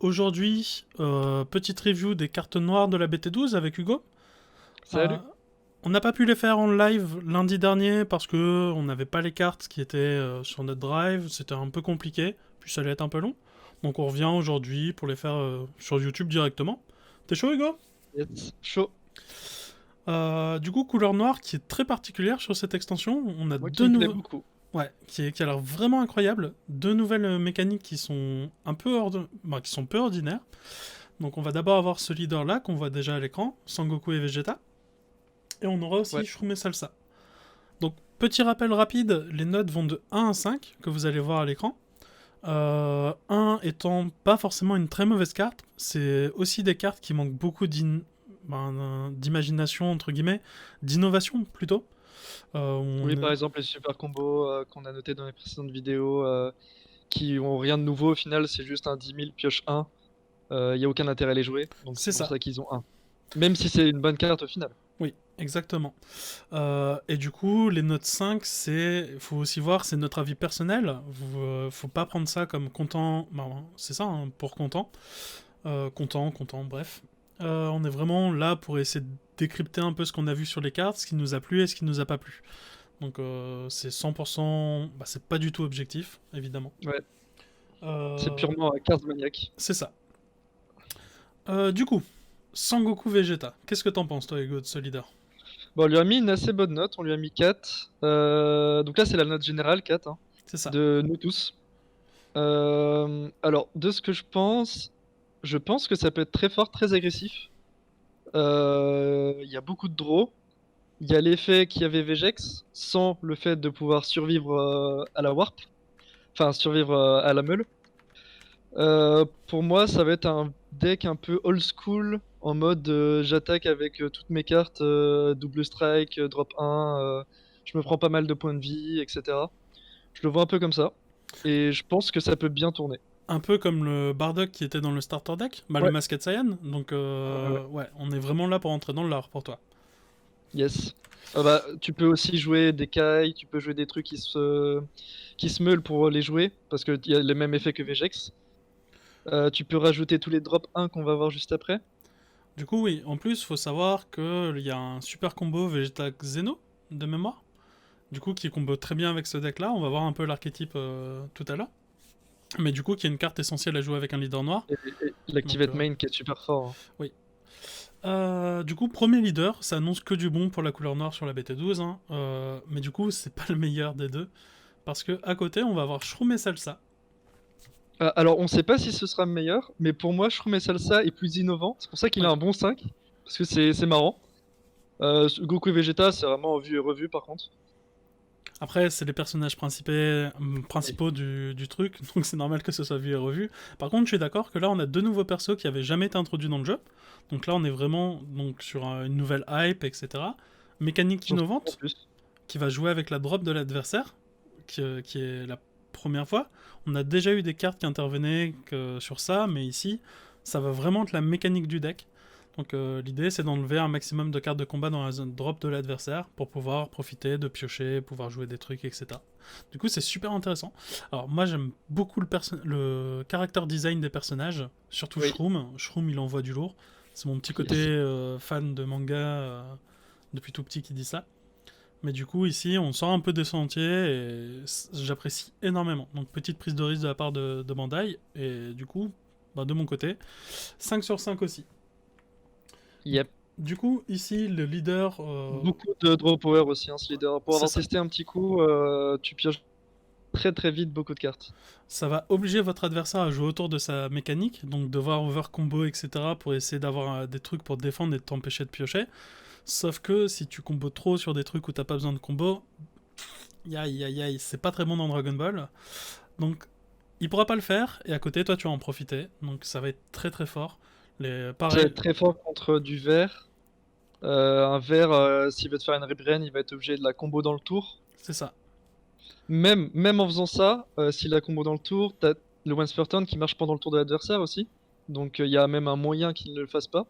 Aujourd'hui, petite review des cartes noires de la BT12 avec Hugo. Salut. On n'a pas pu les faire en live lundi dernier parce que on n'avait pas les cartes qui étaient sur notre drive. C'était un peu compliqué, puis ça allait être un peu long. Donc on revient aujourd'hui pour les faire sur YouTube directement. T'es chaud, Hugo? Yes. Chaud. Du coup, couleur noire qui est très particulière sur cette extension. On a Moi qui deux me plaît nouveaux. beaucoup. Ouais, qui a l'air vraiment incroyable. Deux nouvelles mécaniques qui sont un peu qui sont peu ordinaires. Donc on va d'abord avoir ce leader là qu'on voit déjà à l'écran, Sangoku et Vegeta. Et on aura aussi Ouais. Shroom et Salsa. Donc petit rappel rapide, les notes vont de 1 à 5 que vous allez voir à l'écran. 1 étant pas forcément une très mauvaise carte, c'est aussi des cartes qui manquent beaucoup d'imagination entre guillemets, d'innovation plutôt. Oui, par exemple, les super combos qu'on a notés dans les précédentes vidéos qui ont rien de nouveau au final, c'est juste un 10 000 pioche 1. Il n'y a aucun intérêt à les jouer, donc C'est c'est pour ça. ça qu'ils ont 1. Même si c'est une bonne carte au final. Oui, exactement. Et du coup, les notes 5, faut aussi voir, c'est notre avis personnel. Faut pas prendre ça comme content. C'est ça, hein, pour content. Content, bref. On est vraiment là pour essayer de décrypter un peu ce qu'on a vu sur les cartes, ce qui nous a plu et ce qui nous a pas plu. Donc c'est 100%. C'est pas du tout objectif, évidemment. Ouais, c'est Euh, purement carte maniaque. c'est ça. Du coup, Sangoku Vegeta, qu'est-ce que t'en penses, toi, Hugo, de ce leader? Bon, on lui a mis une assez bonne note, on lui a mis 4. Donc là, c'est la note générale, 4, hein, C'est ça. de nous tous. Alors, de ce que je pense que ça peut être très fort, très agressif. Il y a beaucoup de draws. Il y a l'effet qu'il y avait Vegex, sans le fait de pouvoir survivre à la warp, enfin survivre à la meule. Pour moi, ça va être un deck un peu old school, en mode j'attaque avec toutes mes cartes, double strike, drop 1, je me prends pas mal de points de vie, etc. Je le vois un peu comme ça, et je pense que ça peut bien tourner. Un peu comme le Bardock qui était dans le starter deck, le Ouais, Masked Saiyan. Donc, ouais, ouais. ouais, on est vraiment là pour entrer dans l'art pour toi. Yes. Bah, tu peux aussi jouer des Kai, tu peux jouer des trucs qui se meulent pour les jouer, parce qu'il y a le même effet que Vegex. Tu peux rajouter tous les drop 1 qu'on va voir juste après. Du coup, oui, en plus, faut savoir qu'il y a un super combo Vegeta Xeno de mémoire. Du coup, qui combo très bien avec ce deck-là. On va voir un peu l'archétype tout à l'heure. Mais du coup, qui est une carte essentielle à jouer avec un leader noir. Et Donc, l'Activate Main qui est super fort, hein. oui. Du coup, premier leader, ça annonce que du bon pour la couleur noire sur la BT12. Hein. Mais du coup, c'est pas le meilleur des deux. Parce que à côté, on va avoir Shroom et Salsa. Alors, on sait pas si ce sera meilleur, mais pour moi, Shroom et Salsa est plus innovant. C'est pour ça qu'il a Oui. un bon 5, parce que c'est marrant. Goku et Vegeta, c'est vraiment vu et revu par contre. Après, c'est les personnages Oui. principaux du truc, donc c'est normal que ce soit vu et revu. Par contre, je suis d'accord que là, on a deux nouveaux persos qui avaient jamais été introduits dans le jeu. Donc là, on est vraiment donc, sur une nouvelle hype, etc. Mécanique Surtout en innovante, plus. qui va jouer avec la drop de l'adversaire, qui est la première fois. On a déjà eu des cartes qui intervenaient sur ça, mais ici, ça va vraiment être la mécanique du deck. Donc l'idée c'est d'enlever un maximum de cartes de combat dans la zone drop de l'adversaire pour pouvoir profiter de piocher, pouvoir jouer des trucs, etc. Du coup c'est super intéressant. Alors moi j'aime beaucoup le character design des personnages, surtout Oui. Shroom. Shroom il envoie du lourd. C'est mon petit côté Yes. fan de manga depuis tout petit qui dit ça. Mais du coup ici on sort un peu des sentiers et j'apprécie énormément. Donc petite prise de risque de la part de Bandai et du coup de mon côté 5 sur 5 aussi. Yep. Du coup, ici, le leader, Beaucoup de draw power aussi, hein, ce leader. Pour c'est avoir ça. testé un petit coup, tu pioches très très vite beaucoup de cartes. Ça va obliger votre adversaire à jouer autour de sa mécanique, donc devoir over combo, etc. pour essayer d'avoir des trucs pour te défendre et t'empêcher de piocher. Sauf que si tu combos trop sur des trucs où t'as pas besoin de combo, aïe, c'est pas très bon dans Dragon Ball. Donc, il pourra pas le faire, et à côté, toi, tu vas en profiter. Donc, ça va être très très fort. Ça va Pareil, être très fort contre du vert. Un vert, s'il veut te faire une rebrain, il va être obligé de la combo dans le tour. c'est ça. Même en faisant ça, s'il a combo dans le tour, t'as le once per turn qui marche pendant le tour de l'adversaire aussi. Donc il y a même un moyen qu'il ne le fasse pas.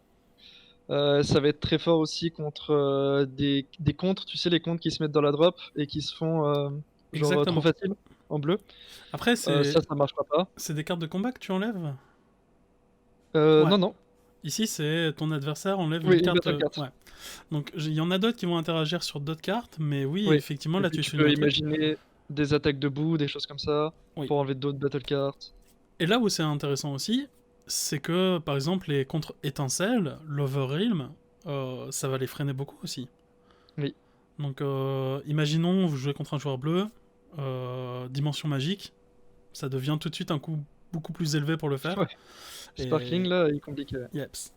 Ça va être très fort aussi contre des contres, tu sais, les contres qui se mettent dans la drop et qui se font genre trop Exactement. facile. en bleu. Après, Ça marchera pas. c'est des cartes de combat que tu enlèves? Ouais. Non, non. Ici, c'est ton adversaire enlève Oui, une une carte. battle card. Ouais. Donc, il y en a d'autres qui vont interagir sur d'autres cartes, mais oui, Oui. effectivement, Et là, puis tu tu soulignes peux un truc. imaginer des attaques debout, des choses comme ça, Oui. pour enlever d'autres battle cards. Et là où c'est intéressant aussi, c'est que, par exemple, les contre-étincelles, l'Overrealm, ça va les freiner beaucoup aussi. Oui. Donc, imaginons, vous jouez contre un joueur bleu, dimension magique, ça devient tout de suite un coût beaucoup plus élevé pour le faire. Ouais. Et Sparkling, là, il est compliqué. yeps.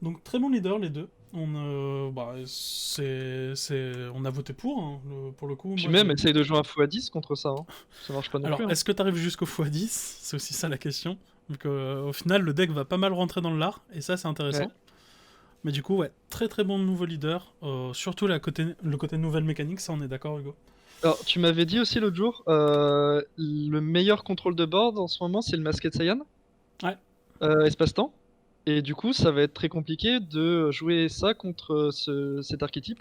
Donc très bon leader les deux. On a voté pour, hein, pour le coup. Puis Moi, même, essaye de jouer un x10 contre ça. Hein. Ça marche pas non Alors, plus. Hein. est-ce que tu arrives jusqu'au x10? C'est aussi ça la question. Donc, au final, le deck va pas mal rentrer dans le lard, et ça, c'est intéressant. Ouais. Mais du coup, ouais, très très bon nouveau leader. Surtout le côté nouvelle mécanique, ça, on est d'accord, Hugo. Alors, tu m'avais dit aussi l'autre jour, le meilleur contrôle de board en ce moment, c'est le Masked Saiyan. Ouais. Espace-temps. Et du coup, ça va être très compliqué de jouer ça contre cet archétype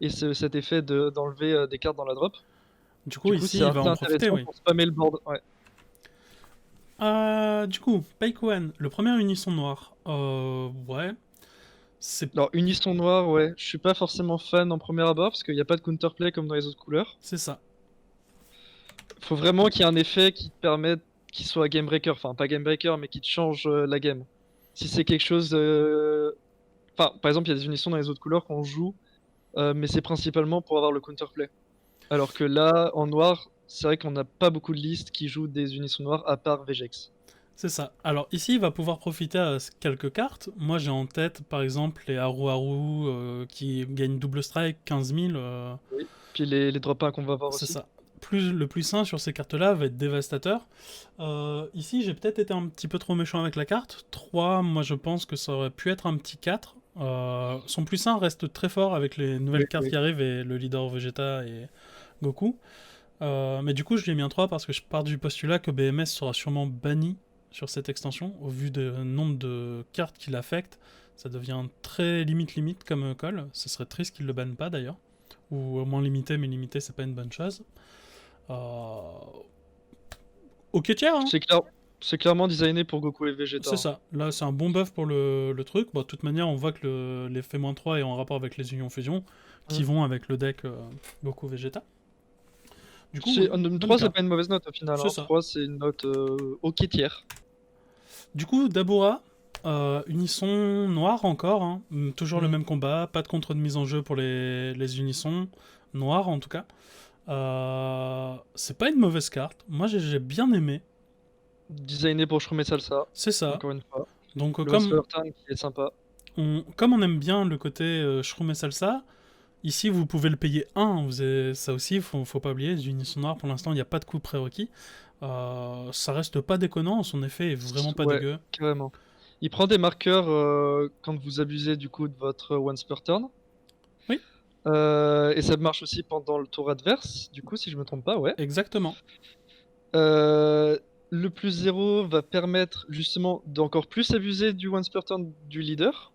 et cet effet d'enlever des cartes dans la drop. Du coup, ici, c'est il va assez en profiter, intéressant oui. pour spammer le board. Ouais. Du coup, Peikoen, le premier unisson noir. Ouais. Alors, Unisson Noir, ouais, je suis pas forcément fan en premier abord parce qu'il n'y a pas de counterplay comme dans les autres couleurs. C'est ça. Faut vraiment qu'il y ait un effet qui te permette qu'il soit game breaker, enfin pas game breaker, mais qui te change la game. Si c'est quelque chose. Enfin, par exemple, il y a des unissons dans les autres couleurs qu'on joue, mais c'est principalement pour avoir le counterplay. Alors que là, en noir, c'est vrai qu'on n'a pas beaucoup de listes qui jouent des unissons noirs à part Vegex. C'est ça. Alors ici, il va pouvoir profiter à quelques cartes. Moi, j'ai en tête, par exemple, les Haru Haru qui gagnent double strike, 15 000. Oui. Puis les drop 1 qu'on va voir C'est aussi. ça. Le plus sain sur ces cartes-là va être dévastateur. Ici, j'ai peut-être été un petit peu trop méchant avec la carte. 3, moi, je pense que ça aurait pu être un petit 4. Son plus sain reste très fort avec les nouvelles Oui, cartes oui. qui arrivent et le leader Vegeta et Goku. Mais du coup, je lui ai mis un 3 parce que je pars du postulat que BMS sera sûrement banni sur cette extension. Au vu du nombre de cartes qu'il affecte, ça devient très limite comme call. Ce serait triste qu'il le banne pas d'ailleurs. Ou au moins limité, mais limité, c'est pas une bonne chose. Ok, tiers, hein. C'est clairement designé pour Goku et Vegeta. C'est ça. Là, c'est un bon buff pour le truc. Bon, de toute manière, on voit que l'effet -3 est en rapport avec les unions fusion qui vont avec le deck Goku Vegeta. Du coup, 3, c'est pas une mauvaise note au final. C'est Hein. ça. 3, c'est une note ok tiers. Du coup, Dabura, unisson noir encore, hein. Toujours le même combat, pas de contre de mise en jeu pour les unissons, noirs en tout cas. C'est pas une mauvaise carte, moi j'ai bien aimé. Designé pour Shroom et Salsa, C'est ça. encore une fois. Donc Le Whisper Turn qui est sympa. comme on aime bien le côté Shroom et Salsa, ici vous pouvez le payer 1, ça aussi, faut pas oublier, les unissons noirs pour l'instant il n'y a pas de coût prérequis. Ça reste pas déconnant, son effet est vraiment pas dégueu. Carrément. Il prend des marqueurs quand vous abusez du coup de votre once per turn. Oui. Et ça marche aussi pendant le tour adverse, du coup, si je me trompe pas, ouais. Exactement. Le plus 0 va permettre justement d'encore plus abuser du once per turn du leader.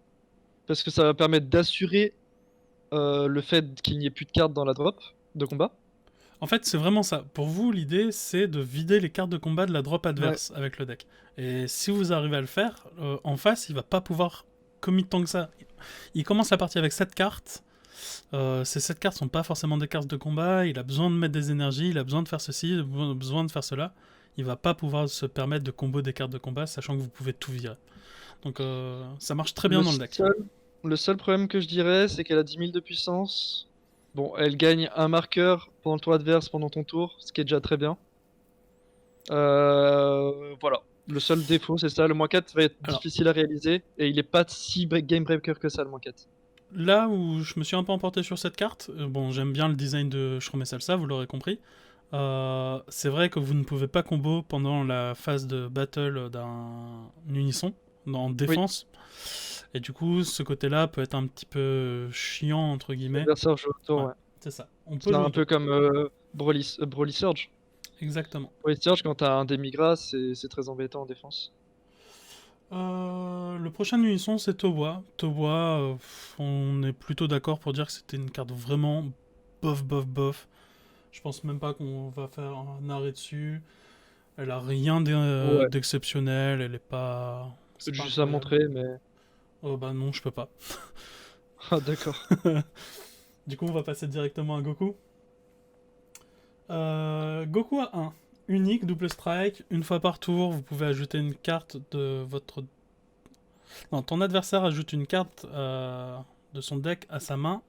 Parce que ça va permettre d'assurer le fait qu'il n'y ait plus de cartes dans la drop de combat. En fait, c'est vraiment ça. Pour vous, l'idée, c'est de vider les cartes de combat de la drop adverse avec le deck. Et si vous arrivez à le faire, en face, il va pas pouvoir commit tant que ça. Il commence la partie avec 7 cartes. Ces 7 cartes sont pas forcément des cartes de combat. Il a besoin de mettre des énergies, il a besoin de faire ceci, besoin de faire cela. Il va pas pouvoir se permettre de combo des cartes de combat, sachant que vous pouvez tout virer. Donc ça marche très bien dans le deck. Le seul problème que je dirais, c'est qu'elle a 10 000 de puissance. Bon, elle gagne un marqueur pendant le tour adverse, pendant ton tour, ce qui est déjà très bien. Voilà. Le seul défaut, c'est ça. Le -4 va être difficile à réaliser. Et il est pas si game breaker que ça, le -4. Là où je me suis un peu emporté sur cette carte, bon, j'aime bien le design de Shroom et Salsa, vous l'aurez compris. C'est vrai que vous ne pouvez pas combo pendant la phase de battle d'un unisson, en défense. Oui. Et du coup, ce côté-là peut être un petit peu chiant, entre guillemets. L'adversaire joue autour, ouais. C'est ça. C'est un peu comme Broly Surge. Exactement. Broly Surge, quand t'as un Demigra, c'est très embêtant en défense. Le prochain unisson, c'est Towa. Towa, on est plutôt d'accord pour dire que c'était une carte vraiment bof. Je pense même pas qu'on va faire un arrêt dessus. Elle a rien Ouais, d'exceptionnel, elle est pas... c'est C'est pas juste à incroyable. montrer, mais. Oh bah non, je peux pas. Ah, d'accord. Du coup, on va passer directement à Goku. Goku a 1. Unique, double strike. Une fois par tour, vous pouvez ajouter une carte de votre... Non, ton adversaire ajoute une carte de son deck à sa main.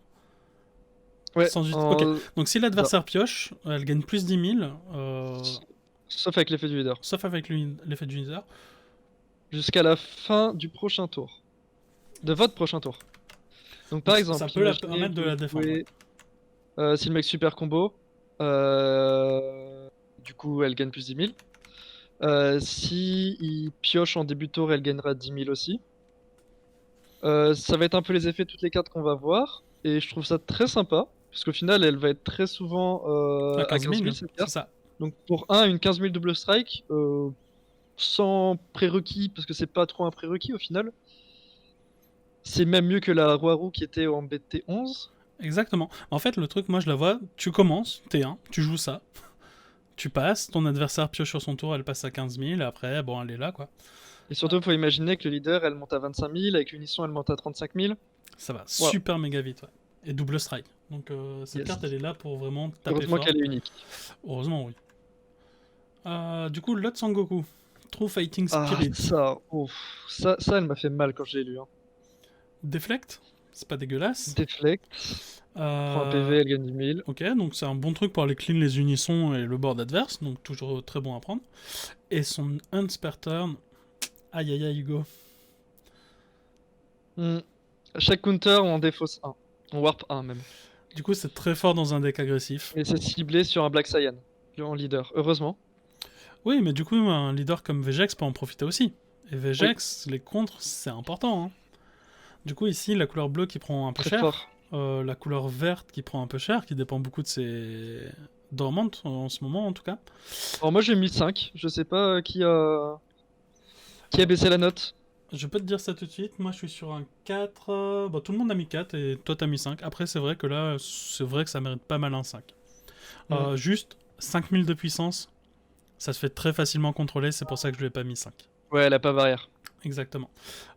Ouais, Sans... Ok, donc si c'est ça. l'adversaire pioche, elle gagne plus 10 000, Sauf avec l'effet du leader. sauf avec l'effet du leader. Jusqu'à la fin du prochain tour. De votre prochain tour. Donc par Donc ça exemple, peut la imaginez permettre de vous la défendre. Ouais. jouez si le mec super combo, du coup elle gagne plus 10 000. Si il pioche en début de tour, elle gagnera 10 000 aussi. Ça va être un peu les effets de toutes les cartes qu'on va voir. Et je trouve ça très sympa. Parce qu'au final, elle va être très souvent À à 15 15 000 000, cette c'est carte. ça. Donc pour une 15 000 double strike, sans prérequis, parce que c'est pas trop un prérequis au final. C'est même mieux que la Roi Roux qui était en BT 11. Exactement. En fait, le truc, moi je la vois, tu commences, T1, tu joues ça, tu passes, ton adversaire pioche sur son tour, elle passe à 15 000, après, bon, elle est là, quoi. Et surtout, il faut imaginer que le leader, elle monte à 25 000, avec l'unisson, elle monte à 35 000. Ça va Voilà, super méga vite, ouais. Et double strike. Donc cette carte, elle yes. est là pour vraiment taper Heureusement fort. qu'elle est unique. Heureusement, oui. Du coup, Lot Sangoku, True Fighting Ah, Spirit. ça, ouf. Ça, elle m'a fait mal quand je l'ai lu. Hein. Deflect, c'est pas dégueulasse. Deflect, prend un Euh, PV, elle gagne 10 000. ok, donc c'est un bon truc pour aller clean les unissons et le board adverse, donc toujours très bon à prendre. Et son Unspare Turn, aïe aïe aïe Hugo. Hmm. Chaque counter, on défausse 1. On warp 1 même. Du coup, c'est très fort dans un deck agressif. Et c'est ciblé sur un Black Saiyan, en leader. Heureusement. Oui, mais du coup, un leader comme Vegex peut en profiter aussi. Et Oui, Vegex, les contres, c'est important. Hein. Du coup, ici, la couleur bleue qui prend un peu très cher, fort. la couleur verte qui prend un peu cher, qui dépend beaucoup de ses dormantes en ce moment en tout cas. Alors moi, j'ai mis 5. Je sais pas qui a baissé la note. Je peux te dire ça tout de suite, moi je suis sur un 4. Bon, tout le monde a mis 4 et toi t'as mis 5. Après, c'est vrai que là, c'est vrai que ça mérite pas mal un 5. Hmm. Juste 5000 de puissance, ça se fait très facilement contrôler, c'est pour ça que je lui ai pas mis 5. Ouais, elle a pas barrière. Exactement.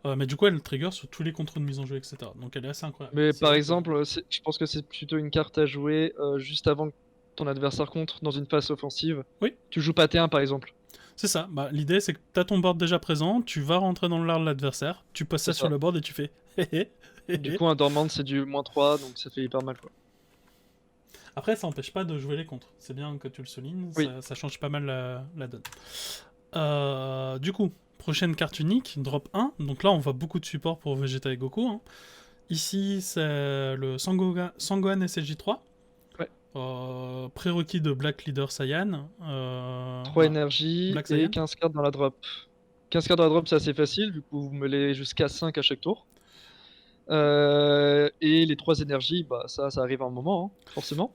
Mais du coup, elle trigger sur tous les contrôles de mise en jeu, etc. Donc elle est assez incroyable. Mais C'est par vrai que... exemple, je pense que c'est plutôt une carte à jouer juste avant que ton adversaire contre dans une phase offensive. Oui, Tu joues pas T1 par exemple. c'est ça. Bah, l'idée, c'est que tu as ton board déjà présent, tu vas rentrer dans l'art de l'adversaire, tu poses C'est ça sur ça. le board et tu fais hé hé hé Du hé. coup, un Dormant c'est du -3, donc ça fait hyper mal quoi. Après, ça n'empêche pas de jouer les contres. C'est bien que tu le soulignes, Oui. ça change pas mal la donne. Du coup, prochaine carte unique, drop 1. Donc là, on voit beaucoup de support pour Vegeta et Goku. Hein. Ici, c'est le Sangohan SSJ3. Ouais. Prérequis de Black Leader Saiyan. 3 énergies Black et Saiyan. 15 cartes dans la drop. 15 cartes dans la drop, c'est assez facile, du coup vous me les jusqu'à 5 à chaque tour. Et les 3 énergies, bah ça arrive à un moment, hein, forcément.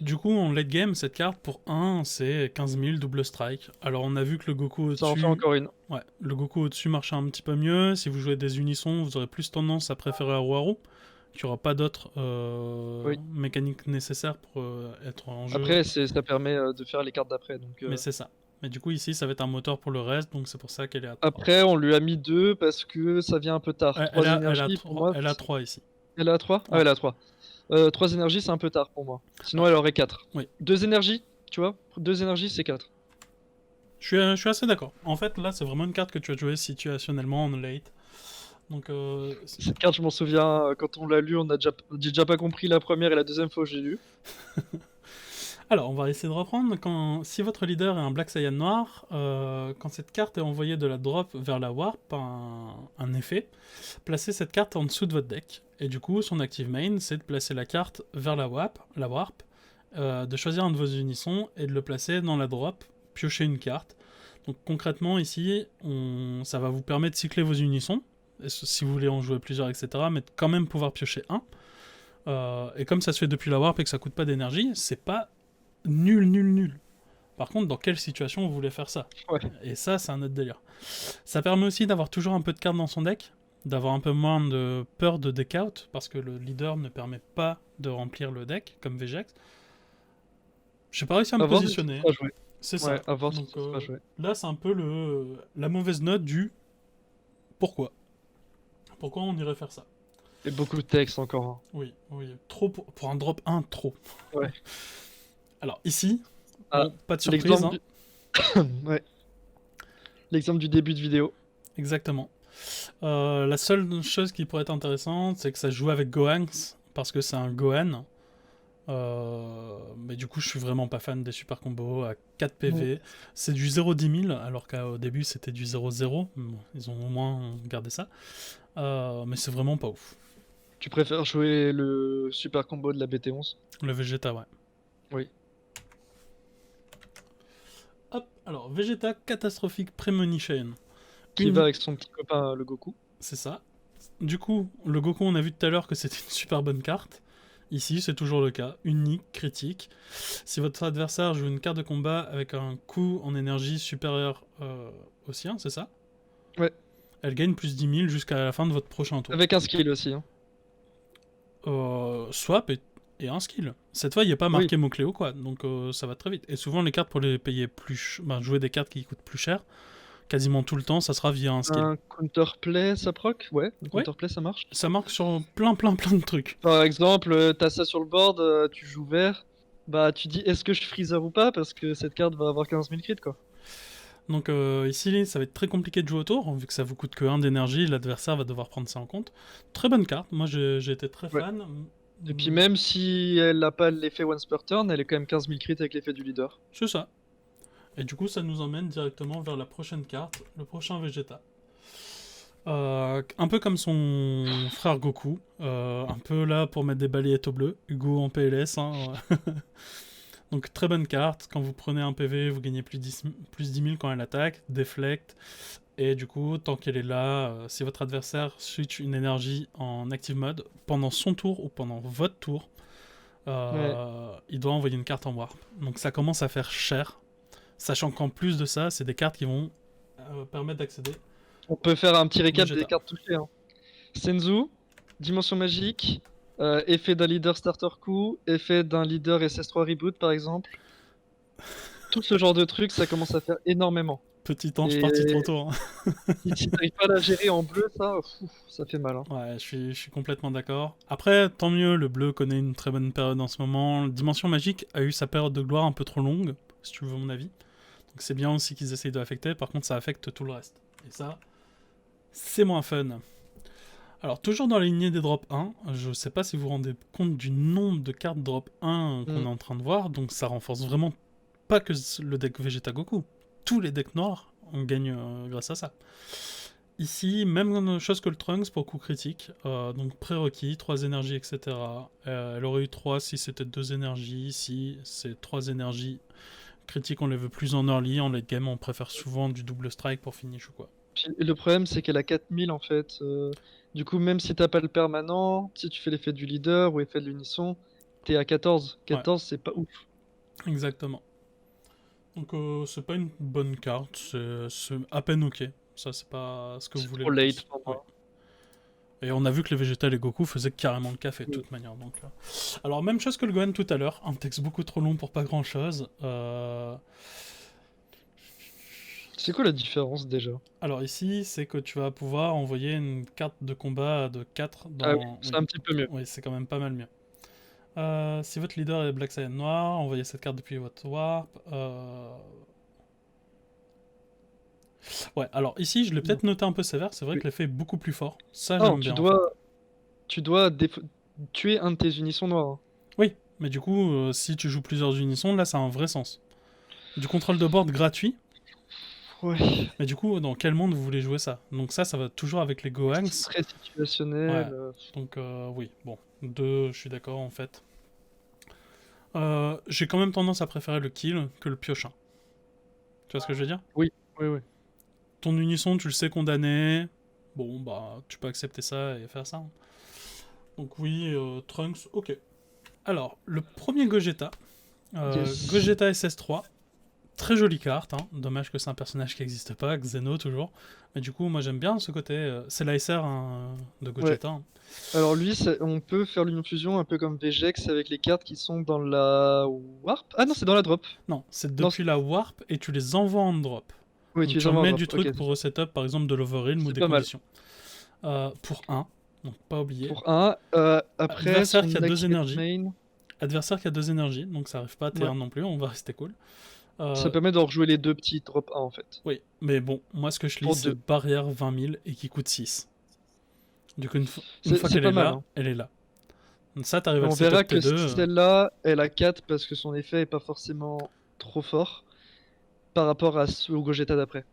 Du coup, en late game, cette carte, pour 1, c'est 15 000 double strike. Alors, on a vu que le Goku Ça en fait au-dessus... encore une. Ouais, le Goku au-dessus marchait un petit peu mieux. Si vous jouez des unissons, vous aurez plus tendance à préférer Aruaru, qui aura pas d'autres Oui. mécaniques nécessaires pour être en jeu. Après, ça permet de faire les cartes d'après. Donc, Mais c'est ça. Mais du coup, ici, ça va être un moteur pour le reste, donc c'est pour ça qu'elle est à 3. après, on lui a mis 2 parce que ça vient un peu tard. Ouais, 3 énergies, pour moi. elle a 3 ici. Elle est à 3. Ah, Ouais. elle est à 3. 3 énergies, c'est un peu tard pour moi. Sinon, Ah, elle aurait 4. oui. 2 énergies, tu vois. 2 énergies, c'est 4. Je suis assez d'accord. En fait, là, c'est vraiment une carte que tu vas jouer situationnellement en late. Donc, Cette carte, je m'en souviens, quand on l'a lu, j'ai déjà pas compris la première et la deuxième fois que j'ai lu. alors, on va essayer de reprendre. Si votre leader est un Black Saiyan noir, quand cette carte est envoyée de la drop vers la warp, un effet, placez cette carte en dessous de votre deck. Et du coup, son active main, c'est de placer la carte vers la warp, de choisir un de vos unissons et de le placer dans la drop, piocher une carte. Donc concrètement, ici, ça va vous permettre de cycler vos unissons, si vous voulez en jouer plusieurs, etc., mais de quand même pouvoir piocher un. Et comme ça se fait depuis la warp et que ça coûte pas d'énergie, c'est pas nul. Par contre, dans quelle situation vous voulez faire ça? Ouais. Et ça, c'est un autre délire. Ça permet aussi d'avoir toujours un peu de cartes dans son deck, d'avoir un peu moins de peur de deck out, parce que le leader ne permet pas de remplir le deck, comme Vegex. J'ai pas réussi à me À voir si ça positionner. sera joué. C'est Ouais, ça. à voir si Donc ça sera joué. là, c'est un peu la mauvaise note du pourquoi. Pourquoi on irait faire ça? Et beaucoup de texte encore, hein. Oui, oui. Trop pour un drop 1, trop. Ouais. Alors ici, Ah, bon, pas de surprise. l'exemple ouais. L'exemple du début de vidéo. Exactement. La seule chose qui pourrait être intéressante, c'est que ça joue avec Gohanks, parce que c'est un Gohan. Mais du coup, je suis vraiment pas fan des super combos à 4 PV. C'est du 0-10 000, alors qu'au début c'était du 0-0. Bon, ils ont au moins gardé ça. Mais c'est vraiment pas ouf. Tu préfères jouer le super combo de la BT11? Le Vegeta, ouais. Oui. Hop, alors Vegeta Catastrophic Premonition. Qui va avec son petit copain le Goku. C'est ça. Du coup, le Goku, on a vu tout à l'heure que c'était une super bonne carte. Ici, c'est toujours le cas. Unique, critique. Si votre adversaire joue une carte de combat avec un coût en énergie supérieur au sien, c'est ça? Ouais. Elle gagne plus 10 000 jusqu'à la fin de votre prochain tour. Avec un skill aussi, hein. Swap et un skill. Cette fois, il n'y a pas marqué mot-clé ou quoi, donc ça va très vite. Et souvent, les cartes pour les payer plus... jouer des cartes qui coûtent plus cher, quasiment tout le temps, ça sera via un skill. Un counterplay, ça proc? Ouais, un counterplay, ça marche. Ça marque sur plein de trucs. Par exemple, t'as ça sur le board, tu joues vert, bah tu dis est-ce que je freezer ou pas parce que cette carte va avoir 15 000 crits quoi. Donc ici, ça va être très compliqué de jouer autour, vu que ça vous coûte que 1 d'énergie, l'adversaire va devoir prendre ça en compte. Très bonne carte, moi j'ai été très fan. Et puis même si elle n'a pas l'effet once per turn, elle est quand même 15 000 crits avec l'effet du leader. C'est ça. Et du coup, ça nous emmène directement vers la prochaine carte, le prochain Vegeta. Un peu comme son frère Goku, un peu là pour mettre des balayettes au bleu, Hugo en PLS. Hein, donc très bonne carte, quand vous prenez un PV, vous gagnez plus 10 000 quand elle attaque, déflect, et du coup, tant qu'elle est là, si votre adversaire switch une énergie en active mode, pendant son tour ou pendant votre tour, il doit envoyer une carte en warp. Donc ça commence à faire cher, sachant qu'en plus de ça, c'est des cartes qui vont permettre d'accéder. On peut faire un petit récap Vegeta. des cartes touchées. Hein. Senzu, Dimension Magique, effet d'un leader starter coup, effet d'un leader SS3 reboot par exemple. Tout ce genre de trucs, ça commence à faire énormément. Petit ange parti trop tôt. Hein. Si t'arrives pas à la gérer en bleu, ça fait mal. Hein. Ouais, je suis complètement d'accord. Après, tant mieux, le bleu connaît une très bonne période en ce moment. Dimension Magique a eu sa période de gloire un peu trop longue, si tu veux mon avis. Donc c'est bien aussi qu'ils essayent de l'affecter, par contre ça affecte tout le reste. Et ça, c'est moins fun. Alors, toujours dans la lignée des drop 1, je sais pas si vous vous rendez compte du nombre de cartes drop 1 qu'on est en train de voir, donc ça renforce vraiment pas que le deck Vegeta Goku. Tous les decks noirs, on gagne grâce à ça. Ici, même chose que le Trunks pour coup critique, donc prérequis, 3 énergies, etc. Elle aurait eu 3 si c'était 2 énergies, si c'est 3 énergies. Critique, on les veut plus en early, en late game, on préfère souvent du double strike pour finish ou quoi. Puis, le problème, c'est qu'elle a 4000 en fait. Du coup, même si t'as pas le permanent, si tu fais l'effet du leader ou l'effet de l'unisson, t'es à 14. 14, c'est pas ouf. Exactement. Donc, c'est pas une bonne carte, c'est à peine ok. Ça, c'est pas ce que vous voulez. Trop late pour moi. Et on a vu que les Vegeta et les Goku faisaient carrément le café de toute manière. Donc, alors, même chose que le Gohan tout à l'heure, un texte beaucoup trop long pour pas grand chose. C'est quoi la différence déjà? Alors ici, c'est que tu vas pouvoir envoyer une carte de combat de 4 dans... Ah oui, c'est un petit peu mieux. Oui, c'est quand même pas mal mieux. Si votre leader est Black Saiyan noir, envoyez cette carte depuis votre warp. Ouais, alors ici, je l'ai peut-être noté un peu sévère, c'est vrai que l'effet est beaucoup plus fort. Ça, j'aime bien. Tu dois tuer un de tes unissons noirs. Hein. Oui, mais du coup, si tu joues plusieurs unissons, là, ça a un vrai sens. Du contrôle de board gratuit. Ouais. Mais du coup, dans quel monde vous voulez jouer ça? Donc ça va toujours avec les Gohanks. C'est très situationnel. Ouais. Donc oui, bon, 2, je suis d'accord en fait. J'ai quand même tendance à préférer le kill que le piochin. Tu vois ce que je veux dire? Oui, oui, oui. Ton unisson, tu le sais condamné. Bon, bah, tu peux accepter ça et faire ça. Hein. Donc oui, Trunks, ok. Alors, le premier Gogeta. Yes. Gogeta SS3. Très jolie carte, hein. Dommage que c'est un personnage qui n'existe pas, Xeno toujours. Mais du coup, moi j'aime bien ce côté. C'est l'ASR hein, de Ouais. Gogeta, hein. Alors lui, on peut faire l'union fusion un peu comme Vegex avec les cartes qui sont dans la Warp. Ah non, c'est dans la Drop. Non, c'est Non, depuis la Warp et tu les envoies en drop. oui, Donc tu les tu envoies en remets Drop. du Ok, truc pour reset-up, par exemple de l'Overrealm ou c'est des pas mal. conditions. Pour un, donc pas oublier. Pour un, après Adversaire qui son a 2 Activate énergies. Main, Adversaire qui a 2 énergies, donc ça arrive pas à ouais. T1 non plus, on va rester cool. Ça Euh, permet de rejouer les deux petits Drop 1 en fait. oui, mais bon, moi ce que je lis Pour c'est deux. barrière 20 000 et qui coûte 6. Du coup, une fois C'est qu'elle est pas mal, là, hein. elle est là. Donc ça, t'arrives Mais à le on verra setup que T2. celle-là, elle a 4 parce que son effet est pas forcément trop fort par rapport au Gogeta d'après.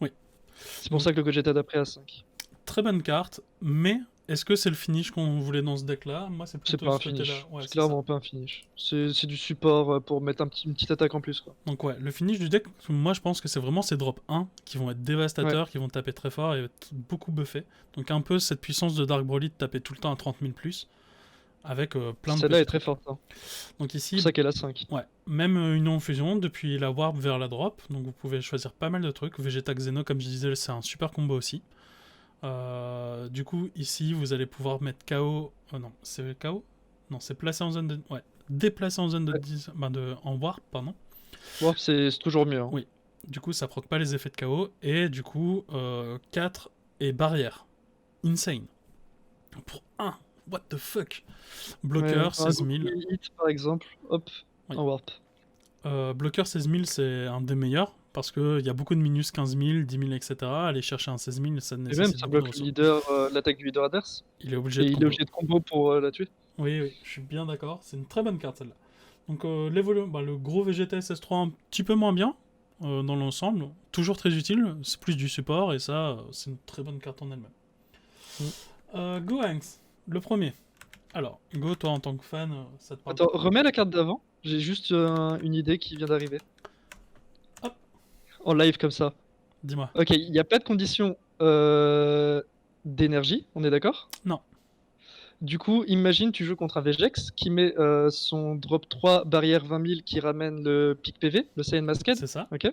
Oui. C'est pour Donc, ça que le Gogeta d'après a 5. très bonne carte, mais est-ce que c'est le finish qu'on voulait dans ce deck-là? Moi, c'est C'est plutôt pas un ce côté-là. finish. Ouais, C'est c'est ça. clairement pas un finish. C'est du support pour mettre une petite attaque en plus, quoi. Donc ouais, le finish du deck, moi je pense que c'est vraiment ces drops 1 qui vont être Ouais. dévastateurs, qui vont taper très fort et être beaucoup buffés. Donc un peu cette puissance de Dark Broly de taper tout le temps à 30 000 plus, avec plein de Celle-là petits est très trucs. forte, hein. Donc C'est ici, pour ça qu'elle a 5. ouais, même une non-fusion depuis la warp vers la drop, donc vous pouvez choisir pas mal de trucs. Vegeta Xeno, comme je disais, c'est un super combo aussi. Du coup, ici, vous allez pouvoir mettre KO. Non, c'est KO. Non, c'est placé en zone de. Ouais, déplacer en zone de, Ouais. en warp, pardon. Warp, c'est toujours mieux, hein. Oui. Du coup, ça proc pas les effets de KO. Et du coup, 4 et barrière. Insane. Pour 1. What the fuck. Ouais, Bloqueur, un 16 Goku 000. Hit, par exemple, hop, Oui. en Warp. Bloqueur 16 000, c'est un des meilleurs. Parce qu'il y a beaucoup de minus 15 000, 10 000, etc. Aller chercher un 16 000, ça Et même, nécessite ça beaucoup de bloque le ressources. leader, l'attaque du leader adverse. Il est obligé Et de il est combo. obligé de combo pour la tuer. Oui, oui, je suis bien d'accord. C'est une très bonne carte celle-là. Donc le gros Vegeta SS3 un petit peu moins bien dans l'ensemble. Toujours très utile. C'est plus du support et ça, c'est une très bonne carte en elle-même. Gohanks, le premier. Alors, Go, toi en tant que fan, ça te parle Attends, pas? remets la carte d'avant. J'ai juste une idée qui vient d'arriver. Hop, En live comme ça. dis-moi. Ok, il n'y a pas de condition d'énergie, on est d'accord? Non, Du coup, imagine tu joues contre un Vegex qui met son drop 3 barrière 20 000 qui ramène le pic PV, le Saiyan Masked. c'est ça. Ok?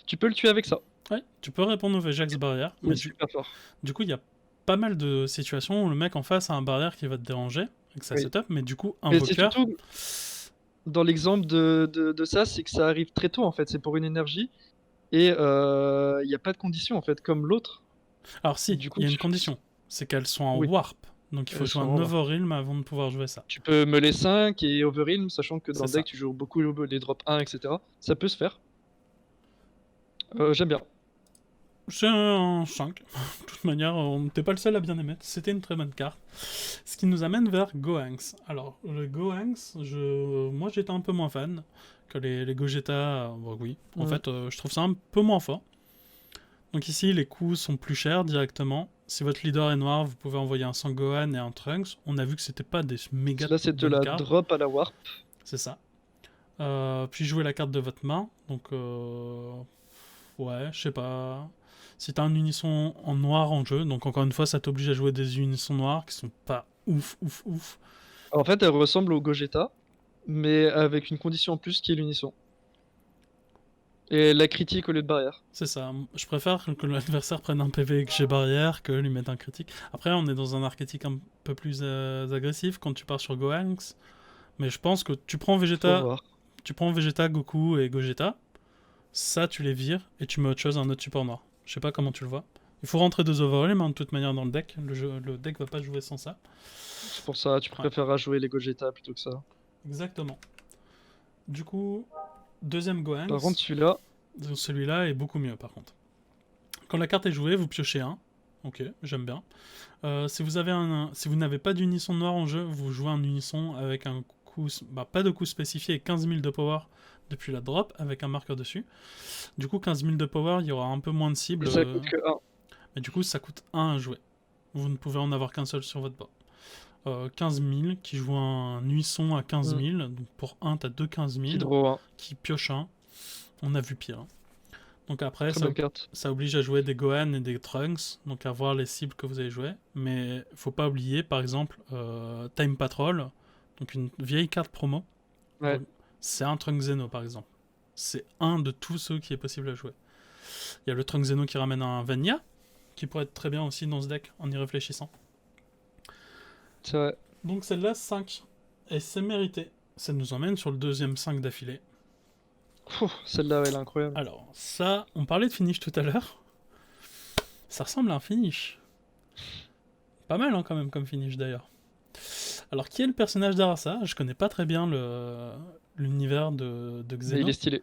Tu peux le tuer avec ça. Ouais, tu peux répondre au Vejax barrière, Il mais est super fort. du coup, il y a pas mal de situations où le mec en face a un barrière qui va te déranger avec sa Oui. setup, mais du coup, Mais c'est invoqueur, surtout dans l'exemple de ça, c'est que ça arrive très tôt en fait. C'est pour une énergie et il n'y a pas de condition en fait, comme l'autre. alors si, Du coup, il y a une condition, c'est qu'elles sont en oui, warp. Donc il faut elles jouer sont un en Warp. Overrealm avant de pouvoir jouer ça. Tu peux me les 5 et Overwhelm, sachant que dans C'est le ça. deck tu joues beaucoup les drop 1, etc. Ça peut se faire. J'aime bien. C'est un 5. De toute manière, on n'était pas le seul à bien aimer. C'était une très bonne carte. Ce qui nous amène vers Gohanks. Alors, le Gohanks, moi j'étais un peu moins fan que les Gogeta. Bon, oui, en fait, je trouve ça un peu moins fort. Donc ici, les coûts sont plus chers directement. Si votre leader est noir, vous pouvez envoyer un Sangohan et un Trunks. On a vu que c'était pas des méga Là, c'est de bonnes la cartes. drop à la Warp. C'est ça. Puis jouer la carte de votre main. Donc, ouais, je sais pas. Si t'as un unisson en noir en jeu, donc encore une fois, ça t'oblige à jouer des unissons noirs qui sont pas ouf, ouf, ouf. En fait, elle ressemble au Gogeta, mais avec une condition en plus qui est l'unisson. Et la critique au lieu de barrière. C'est ça. Je préfère que l'adversaire prenne un PV et que j'ai barrière que lui mette un critique. Après, on est dans un archétype un peu plus agressif quand tu pars sur Gohanks. Mais je pense que tu prends Faut voir. Vegeta, Goku et Gogeta. Ça, tu les vires et tu mets autre chose, un autre support noir. Je sais pas comment tu le vois. Il faut rentrer deux overlays, mais de toute manière dans le deck. Le deck va pas jouer sans ça. C'est pour ça, tu préféreras jouer les Gogeta plutôt que ça. Exactement. Du coup, deuxième Gohanks. Par contre, celui-là, Celui-là est beaucoup mieux par contre. Quand la carte est jouée, vous piochez un. Ok, j'aime bien. Si vous n'avez pas d'unisson noir en jeu, vous jouez un unisson avec un coup, pas de coup spécifié et 15 000 de power depuis la drop avec un marqueur dessus. Du coup, 15 000 de power, il y aura un peu moins de cibles. et ça coûte que 1. Mais du coup, ça coûte 1 à jouer. Vous ne pouvez en avoir qu'un seul sur votre board. 15 000 qui joue un unisson à 15 000. Donc pour 1, t'as 2 15 000 Qui draw 1. qui pioche un. On a vu pire. Hein. Donc après, Très bonne carte. ça oblige à jouer des Gohan et des Trunks, donc à voir les cibles que vous avez jouées. Mais faut pas oublier, par exemple, Time Patrol, donc une vieille carte promo. Ouais. C'est un Trunks Zeno, par exemple. c'est un de tous ceux qui est possible à jouer. Il y a le Trunk Zeno qui ramène un Vania, qui pourrait être très bien aussi dans ce deck en y réfléchissant. C'est vrai. Donc celle-là, 5. Et c'est mérité. Ça nous emmène sur le deuxième 5 d'affilée. Celle-là, ouais, elle est incroyable. Alors, ça, on parlait de finish tout à l'heure. Ça ressemble à un finish. Pas mal, hein, quand même, comme finish d'ailleurs. Alors, qui est le personnage d'Arasa? Je connais pas très bien l'univers de Mais Xeno. il est stylé.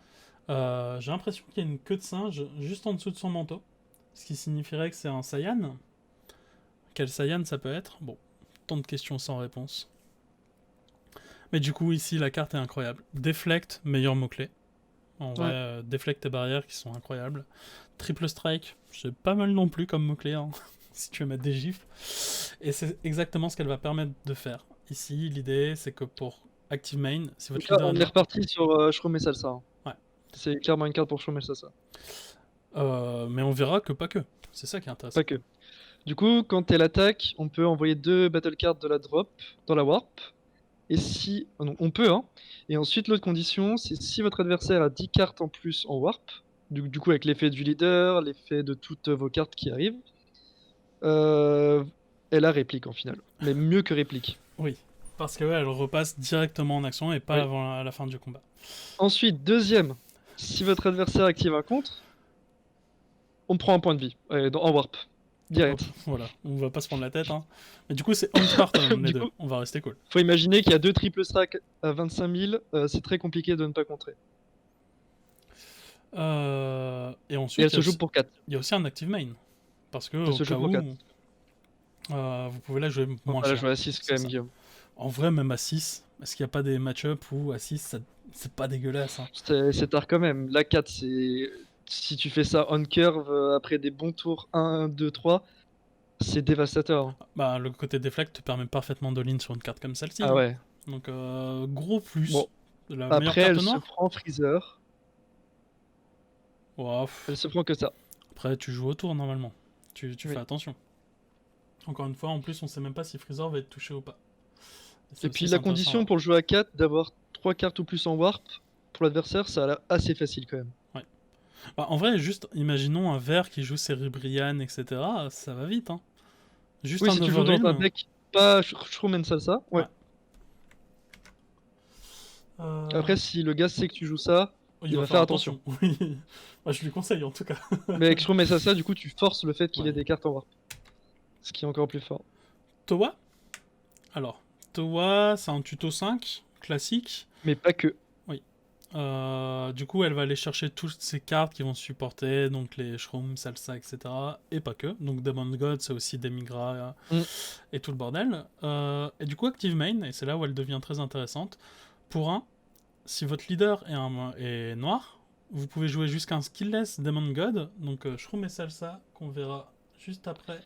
J'ai l'impression qu'il y a une queue de singe juste en dessous de son manteau. Ce qui signifierait que c'est un Saiyan. Quel Saiyan ça peut être? Bon, tant de questions sans réponse. Mais du coup, ici, la carte est incroyable. Deflect, meilleur mot-clé. En vrai, Ouais. Deflect et barrière qui sont incroyables. Triple Strike, c'est pas mal non plus comme mot-clé, hein, si tu veux mettre des gifs. Et c'est exactement ce qu'elle va permettre de faire. Ici, l'idée, c'est que pour Active Main, si votre Donc là, leader on est reparti sur Shroom et Salsa. Hein. Ouais. C'est clairement une carte pour Shroom et Salsa. Mais on verra que pas que. C'est ça qui est intéressant. Pas que. Du coup, quand elle attaque, on peut envoyer 2 battle cards de la drop dans la warp. Et si. Non, on peut, hein. Et ensuite, l'autre condition, c'est si votre adversaire a 10 cartes en plus en warp, du coup, avec l'effet du leader, l'effet de toutes vos cartes qui arrivent, euh, elle a réplique en finale. Mais mieux que réplique. Oui, parce qu'elle repasse directement en action et pas Oui. avant à la fin du combat. Ensuite, deuxième, si votre adversaire active un contre, on prend un point de vie en warp. Direct. Hop, voilà, on va pas se prendre la tête. Hein. Mais du coup, c'est on part les Du deux. coup, On va rester cool. faut imaginer qu'il y a 2 triple stacks à 25 000, c'est très compliqué de ne pas contrer. Et Et ensuite, elle se joue pour 4. il y a aussi un active main. Parce que, Elle au se joue cas pour où, 4. vous pouvez la jouer On moins va la cher. jouer à 6 C'est quand même, ça. Guillaume. En vrai, même à 6, est-ce qu'il n'y a pas des match-up où à 6, c'est pas dégueulasse. Hein. C'est tard quand même. La 4, c'est. Si tu fais ça on curve après des bons tours 1, 2, 3, c'est dévastateur. Hein. Bah, le côté deflect te permet parfaitement de lean sur une carte comme celle-ci. Ah Hein. ouais. Donc, gros plus. Bon, La meilleure après, carte elle se noire. prend Freezer. Ouah, Elle se prend que ça. après, tu joues au tour normalement. Tu Oui. fais attention. Encore une fois, en plus, on sait même pas si Freezer va être touché ou pas. Ça Et aussi, puis c'est la intéressant à condition voir. pour le jouer à 4, d'avoir 3 cartes ou plus en warp, pour l'adversaire, ça a l'air assez facile quand même. Ouais. Bah, en vrai, juste imaginons un vert qui joue Cerebrian, etc. Ça va vite. Hein. Juste Oui, un si tu joues dans un Overin. deck pas Shroom and Salsa, ouais. Ouais. Après, si le gars sait que tu joues ça, il il va va faire faire attention. Oui. Moi, je lui conseille en tout cas. Mais avec Shroom et Salsa, du coup, tu forces le fait qu'il Ouais. ait des cartes en warp. Ce qui est encore plus fort. Towa. Alors, Towa, c'est un tuto 5, classique. Mais pas que. Oui. Du coup, elle va aller chercher toutes ces cartes qui vont supporter, donc les Shrooms, Salsa, etc. Et pas que. Donc Demon God, c'est aussi Demigra et tout le bordel. Et du coup, Active Main, et c'est là où elle devient très intéressante. Pour un, si votre leader est noir, vous pouvez jouer jusqu'à un skillless Demon God, donc Shroom et Salsa, qu'on verra juste après.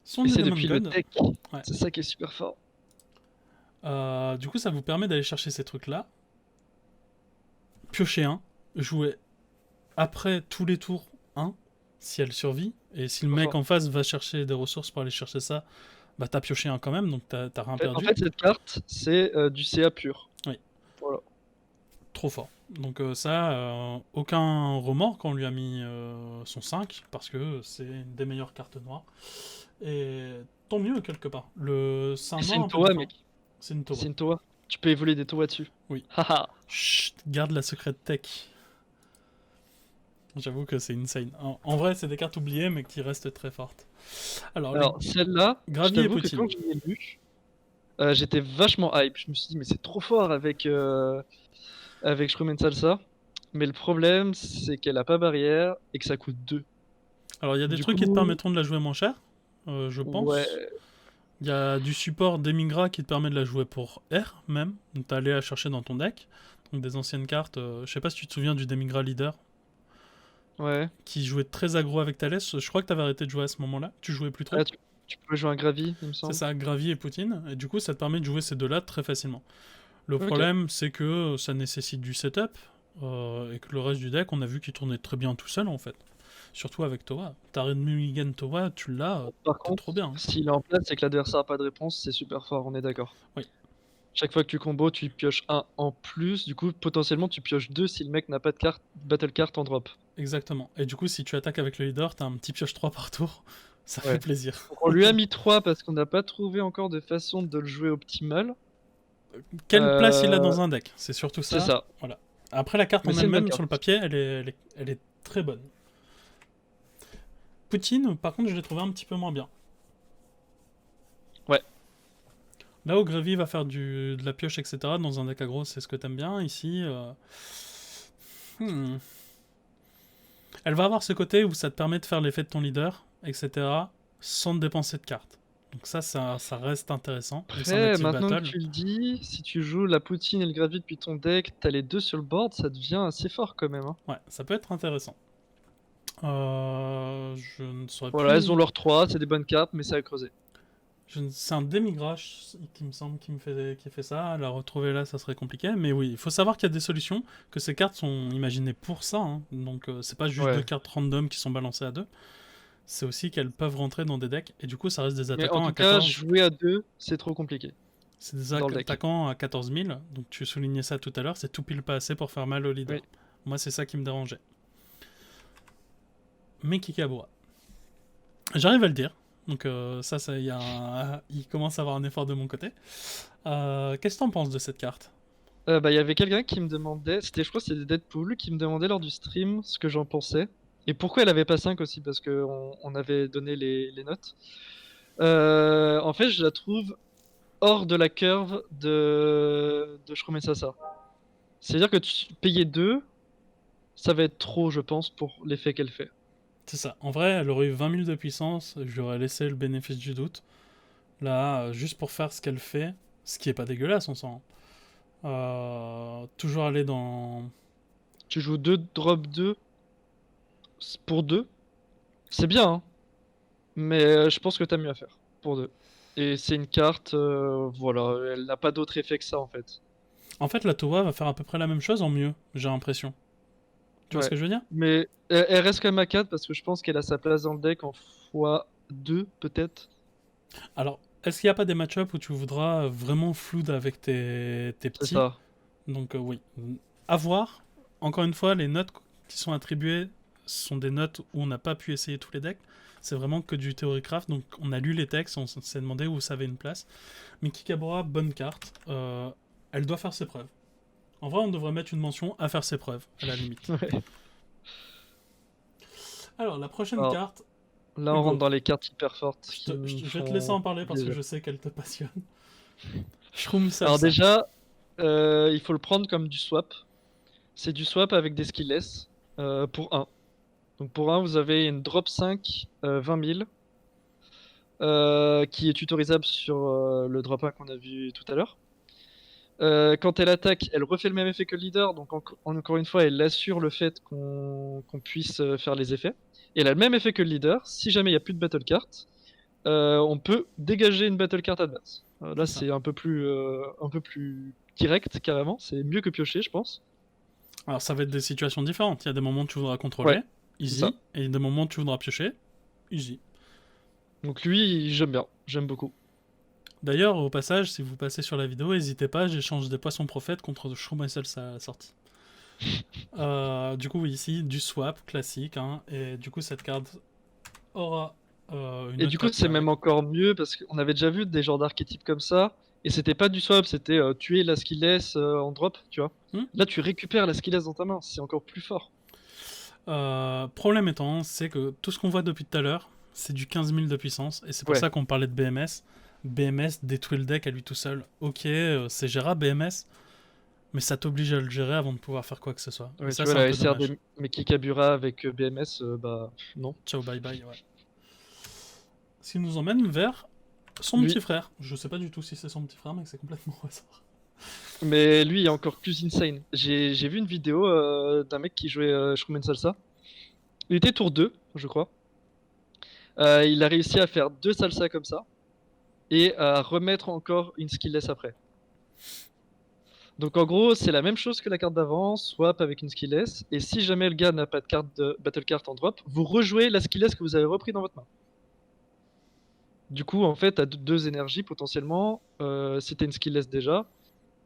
Son Et c'est Demon depuis le God. deck. Ouais. C'est ça qui est super fort. Du coup, ça vous permet d'aller chercher ces trucs-là, piocher un, jouer après tous les tours 1, si elle survit, et si le Trop mec fort. en face va chercher des ressources pour aller chercher ça, bah t'as pioché un quand même, donc t'as rien En perdu. fait, cette carte, c'est du CA pur. Oui. Voilà. Trop fort. Donc aucun remords quand on lui a mis son 5, parce que c'est une des meilleures cartes noires. Et tant mieux quelque part. C'est un C'est noir une un peu Toa, différent. mec. C'est une Towa. C'est une Toa. Tu peux évoluer des Toa dessus. Oui. Haha. Chut, garde la secrète tech. J'avoue que c'est insane. En vrai, c'est des cartes oubliées, mais qui restent très fortes. Alors, celle-là, je Gravier et t'avoue que Poutine. quand je l'ai lu, j'étais vachement hype. Je me suis dit, mais c'est trop fort avec Shroom and Salsa. Mais le problème, c'est qu'elle a pas barrière et que ça coûte 2. Alors, il y a des Du trucs qui te coup, permettront de la jouer moins cher, je pense. ouais. Il y a du support d'Emigra qui te permet de la jouer pour R, même. Donc, t'as allé la chercher dans ton deck. Donc, des anciennes cartes. Je sais pas si tu te souviens du Demigra Leader, Ouais. qui jouait très aggro avec Thalès. Je crois que t'avais arrêté de jouer à ce moment-là. Tu jouais plus trop. Ah, tu peux jouer un Gravi, il me C'est semble. ça, Gravier et Poutine. Et du coup, ça te permet de jouer ces deux-là très facilement. Le Ok. problème, c'est que ça nécessite du setup. Et que le reste du deck, on a vu qu'il tournait très bien tout seul, en fait. Surtout avec Towa. Ta Red Mulligan Towa, tu l'as, Par t'es contre, trop bien. Hein. s'il est en place et que l'adversaire a pas de réponse, c'est super fort, on est d'accord. Oui. Chaque fois que tu combos, tu pioches un en plus. Du coup, potentiellement, tu pioches deux si le mec n'a pas de carte battle card en drop. Exactement. Et du coup, si tu attaques avec le leader, t'as un petit pioche 3 par tour. Ça fait Ouais. plaisir. Donc, on lui a mis 3 parce qu'on n'a pas trouvé encore de façon de le jouer optimal. Quelle place il a dans un deck? C'est surtout C'est ça. ça. Voilà. Après, la carte Mais en c'est une bonne elle-même, carte. sur le papier, elle est très bonne. Poutine, par contre, je l'ai trouvé un petit peu moins bien. Ouais. Là où Gravy va faire de la pioche, etc., dans un deck aggro, c'est ce que t'aimes bien. Ici, hmm. Elle va avoir ce côté où ça te permet de faire l'effet de ton leader, etc., sans te dépenser de cartes. Donc ça reste intéressant. Et c'est un Après, active maintenant que battle. tu le dis, si tu joues la Poutine et le Gravy depuis ton deck, t'as les deux sur le board, ça devient assez fort quand même. Hein. Ouais, ça peut être intéressant. Je ne saurais Voilà, elles ont plus. leurs 3, c'est des bonnes cartes, mais c'est à creuser. C'est un demi-grache qui me semble qui fait ça. La retrouver là, ça serait compliqué. Mais oui, il faut savoir qu'il y a des solutions, que ces cartes sont imaginées pour ça. Hein. Donc c'est pas juste deux Ouais. cartes random qui sont balancées à deux. C'est aussi qu'elles peuvent rentrer dans des decks. Et du coup, ça reste des Mais en attaquants tout à cas, 14. jouer à 2, c'est trop compliqué C'est des dans le deck. attaquants à 14 000. Donc tu soulignais ça tout à l'heure. C'est tout pile pas assez pour faire mal au leader. Oui. Moi, c'est ça qui me dérangeait. Mais Kikabura. J'arrive à le dire. Donc il commence à avoir un effort de mon côté. Qu'est-ce que t'en penses de cette carte? Bah, il y avait quelqu'un qui me demandait, je crois que c'était Deadpool, qui me demandait lors du stream ce que j'en pensais. Et pourquoi elle avait pas 5 aussi, parce que on avait donné les notes. En fait, je la trouve hors de la curve de Shroom Sasa. C'est-à-dire que payer 2, ça va être trop, je pense, pour l'effet qu'elle fait. C'est ça. En vrai, elle aurait eu 20 000 de puissance. Je lui aurais laissé le bénéfice du doute. Là, juste pour faire ce qu'elle fait, ce qui est pas dégueulasse, on sent. Toujours aller dans. Tu joues 2 drop 2 pour 2, c'est bien, hein, mais je pense que t'as mieux à faire pour 2. Et c'est une carte, voilà, elle n'a pas d'autre effet que ça en fait. En fait, la Towa va faire à peu près la même chose en mieux, j'ai l'impression. Tu vois ce Ouais. que je veux dire? Mais elle reste quand même à 4 parce que je pense qu'elle a sa place dans le deck en x2 peut-être. Alors, est-ce qu'il n'y a pas des match-ups où tu voudras vraiment flood avec tes C'est petits? ça. Donc, oui. À voir. Encore une fois, les notes qui sont attribuées sont des notes où on n'a pas pu essayer tous les decks. C'est vraiment que du Theorycraft. Donc, on a lu les textes, on s'est demandé où ça avait une place. Mais Kikabura, bonne carte. Elle doit faire ses preuves. En vrai, on devrait mettre une mention à faire ses preuves, à la limite. Ouais. Alors, la prochaine Alors carte, là, on Hugo. rentre dans les cartes hyper fortes qui me Je vais te font laisser en parler parce que plaisir. je sais qu'elle te passionne. Shroom Alors Salsa. déjà, il faut le prendre comme du swap. C'est du swap avec des skillless pour 1. Donc pour 1, vous avez une drop 5 20 000 qui est tutorisable sur le drop 1 qu'on a vu tout à l'heure. Quand elle attaque, elle refait le même effet que le leader, donc encore une fois, elle assure le fait qu'on puisse faire les effets. Et elle a le même effet que le leader. Si jamais il n'y a plus de battle card, on peut dégager une battle card adverse. Là, C'est ça. c'est un peu plus direct carrément. C'est mieux que piocher, je pense. Alors, ça va être des situations différentes. Il y a des moments où tu voudras contrôler, Ouais, c'est ça. easy, et des moments où tu voudras piocher, easy. Donc lui, j'aime bien, j'aime beaucoup. D'ailleurs, au passage, si vous passez sur la vidéo, n'hésitez pas, j'échange des poissons prophètes contre Shroom et sa sortie. Du coup, oui, ici, du swap classique, hein, et du coup, cette carte aura une Et autre du coup, carte c'est même avec. encore mieux parce qu'on avait déjà vu des genres d'archétypes comme ça. Et c'était pas du swap, c'était tuer la skilless en drop, tu vois. Hmm. Là, tu récupères la skilless dans ta main, c'est encore plus fort. Problème étant, c'est que tout ce qu'on voit depuis tout à l'heure, c'est du 15 000 de puissance, et c'est pour Ouais, ça qu'on parlait de BMS. BMS détruit le deck à lui tout seul. Ok, c'est gérable BMS, mais ça t'oblige à le gérer avant de pouvoir faire quoi que ce soit. Et ouais, tu ça, vois, c'est un la peu SR dommage. des Mekikabura avec BMS, bah non. Ciao, bye bye, ouais. Ce qui nous emmène vers son Lui, petit frère. Je sais pas du tout si c'est son petit frère, mais c'est complètement au hasard. mais lui, il est encore plus insane. J'ai vu une vidéo d'un mec qui jouait Shroom Salsa. Il était tour 2, je crois. Il a réussi à faire 2 salsa comme ça et à remettre encore une skillless après. Donc en gros, c'est la même chose que la carte d'avant, swap avec une skillless, et si jamais le gars n'a pas de carte de battle card en drop, vous rejouez la skillless que vous avez repris dans votre main. Du coup, en fait, t'as deux énergies potentiellement, si t'as une skillless déjà,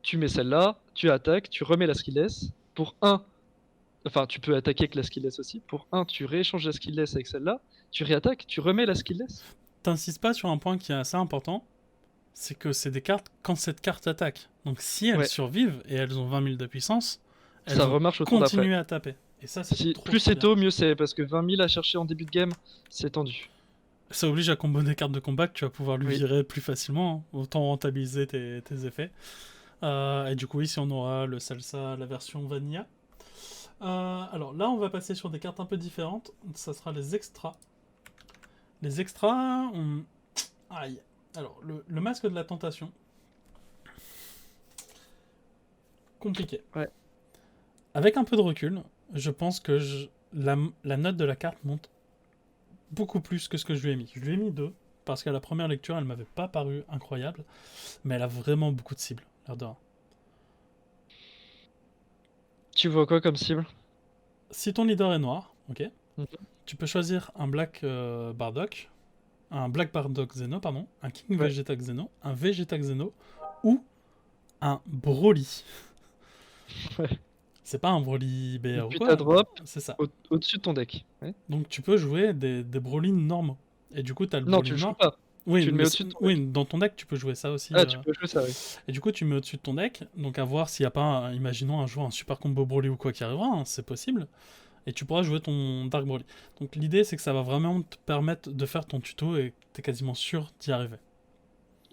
tu mets celle-là, tu attaques, tu remets la skilless. Pour un, enfin, tu peux attaquer avec la skilless aussi. Pour un, tu rééchanges la skilless avec celle-là, tu réattaques, tu remets la skilless. T'insistes pas sur un point qui est assez important, c'est que c'est des cartes quand cette carte attaque. Donc si elles Ouais, survivent et elles ont 20 000 de puissance, elles ça vont remarche au tour d'après. continuer à taper. Et ça, c'est Si, trop plus trop c'est bien. tôt, mieux c'est, parce que 20 000 à chercher en début de game, c'est tendu. Ça oblige à combo des cartes de combat que tu vas pouvoir lui Oui. virer plus facilement, hein. Autant rentabiliser tes effets. Et du coup, ici, on aura le salsa, la version vanilla. Alors là, on va passer sur des cartes un peu différentes. Ça sera les extras. Les extras, on... Aïe. Alors, le masque de la tentation. Compliqué. Ouais. Avec un peu de recul, je pense que la note de la carte monte beaucoup plus que ce que je lui ai mis. Je lui ai mis 2, parce qu'à la première lecture, elle m'avait pas paru incroyable, mais elle a vraiment beaucoup de cibles, l'air de rien. Tu vois quoi comme cible? Si ton leader est noir, ok, Mhm. tu peux choisir un Black Bardock, un Black Bardock Xeno, pardon, un King Ouais. Vegeta Xeno, un Vegeta Xeno, ou un Broly. Ouais. C'est pas un Broly Et BR ou puis quoi, t'as drop c'est ça. au-dessus de ton deck. Ouais. Donc tu peux jouer des Broly normaux. Et du coup, t'as le Non, tu Broly le joues noir. pas. Oui, Tu le mais mets au-dessus de ton oui, deck. dans ton deck, tu peux jouer ça aussi. Ah, tu peux jouer ça, oui. Et du coup, tu mets au-dessus de ton deck. Donc, à voir s'il n'y a pas, imaginons un jour un super combo Broly ou quoi qui arrivera, hein, c'est possible. Et tu pourras jouer ton Dark Broly. Donc, l'idée, c'est que ça va vraiment te permettre de faire ton tuto et t'es quasiment sûr d'y arriver.